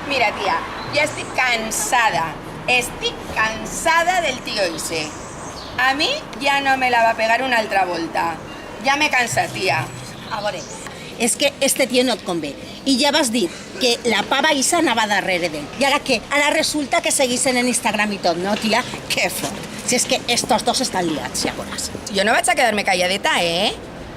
Mira, tía, ya estoy cansada. Estic cansada del tío ese. A mí ja no me la va a pegar una altra volta. Ja m'he cansat, tia. A veure, és que este tio no et convé. I ja vas dir que la pava Isa anava darrere d'ell. I ara què? Ara resulta que seguissin en Instagram i tot, no, tia? Que fort. Si és que estos dos estan liats, ja veuràs. Jo no vaig a quedar-me calladeta,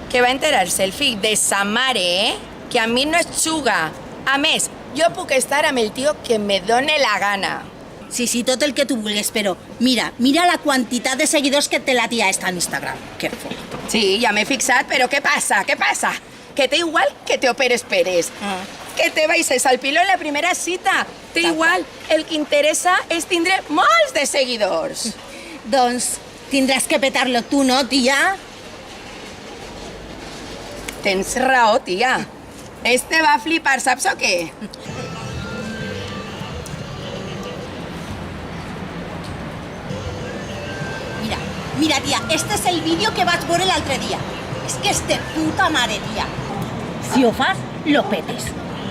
Que va enterar-se el fill de sa mare, que a mi no es xuga. A més, jo puc estar amb el tio que me done la gana. Sí, tot el que tu vulguis, però mira la quantitat de seguidors que té la tia esta en Instagram. Que fort. Sí, ja m'he fixat, però què passa? Què passa? Que té igual que te operes Pérez. Que te baixes al piló en la primera cita. Té igual. El que interessa és tindre molts de seguidors. Doncs tindràs que petar-lo tu, no, tia? Tens raó, tia. Este va a flipar, saps o què? Mira, tia, este és el vídeo que vaig veure l'altre dia. És que és de puta mare, tia. Si ho fas, lo petes.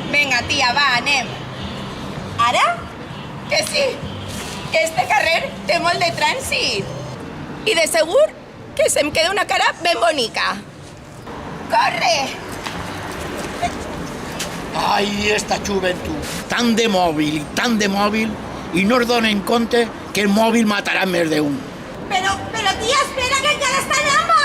Vinga, tia, va, anem. Ara? Que sí, que este carrer té molt de trànsit. I de segur que se'm queda una cara ben bonica. Corre! Ai, esta joventut, tan de mòbil, i no es donen compte que el mòbil matarà més d'un. Però, tia, espera, que encara està en l'amba!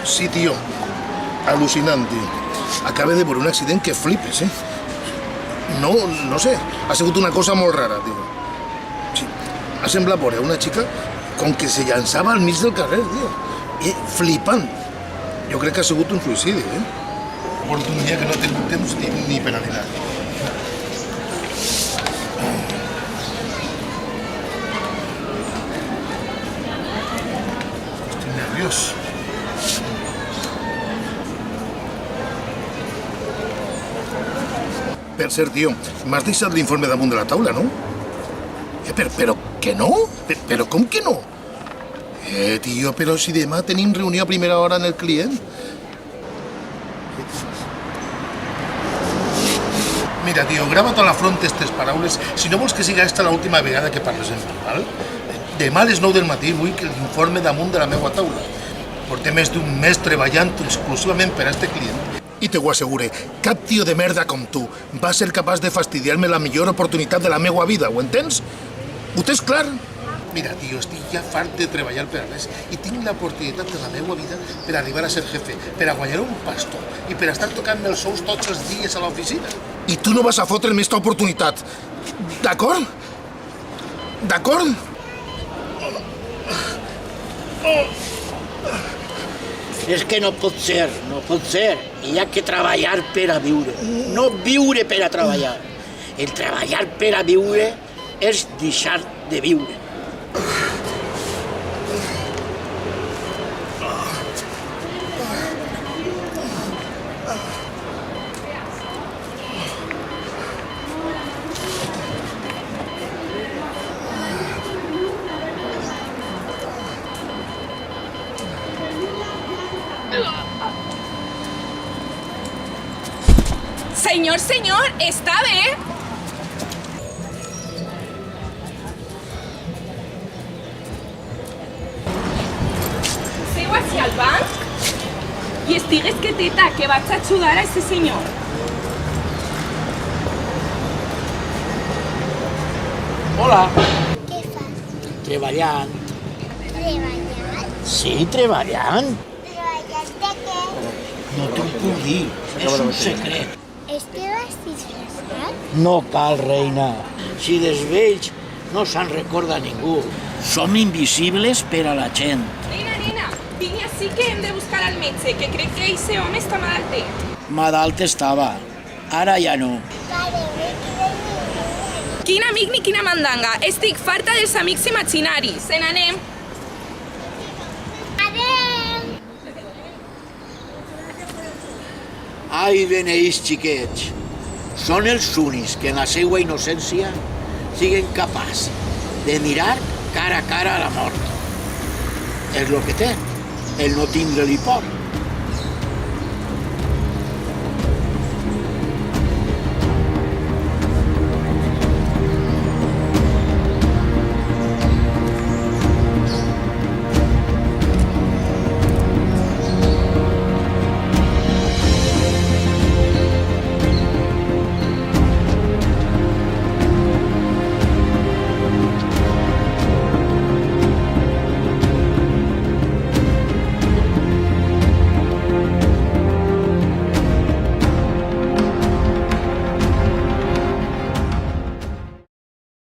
Sí, tio. Al·lucinant, tio. Acaba de veure un accident que flipes, No sé. Ha sigut una cosa molt rara, tio. Sí. Ha semblat veure una xica com que se llançava al mig del carrer, tio. Flipant. Jo crec que ha sigut un suïcidi, Porto un dia que no he tingut temps ni per a dinar. Estic nerviós. Per cert, tio, m'has deixat l'informe damunt de la taula, no? Però que no? Però com que no? Tio, però si demà tenim reunió a primera hora en el client. Mira, tio, grava't a la front aquestes paraules si no vols que siga esta l'última vegada que parles amb mi, val? Demà a les 9 del matí vull que l'informe damunt de la meva taula. Portem més d'un mes treballant exclusivament per a este client. I te ho assegure, cap tio de merda com tu va ser capaç de fastidiar-me la millor oportunitat de la meva vida, ho entens? Ho tens clar? Mira, tio, estic ja fart de treballar per a res i tinc l'oportunitat de la meva vida per arribar a ser jefe, per a guanyar un pastor i per a estar tocant-me els sous tots els dies a l'oficina. I tu no vas a fotre'm esta oportunitat, d'acord? D'acord? És que no pot ser. Hi ha que treballar per a viure, no viure per a treballar. El treballar per a viure és deixar de viure. Senyor, està bé? Seu hacia el banc i estigues quieteta, que vaig a ajudar a ese senyor. Hola. Què fas? Treballant. Treballant? Sí, treballant. Treballant de què? No t'ho puc dir, és un secret. Esteves disfressat? No cal, reina. Si dels vells no se'n recorda ningú. Som invisibles per a la gent. Nena, vine així que hem de buscar al metge, que crec que ese home està malaltet. Malalt estava. Ara ja no. Vale, me quedo Quin amic ni quina mandanga. Estic farta dels amics imaginaris. Se n'anem. Adeu! Ai, beneïts xiquets, són els únics que en la seva innocència siguen capaços de mirar cara a cara a la mort. És el que té, el no tindre-li por.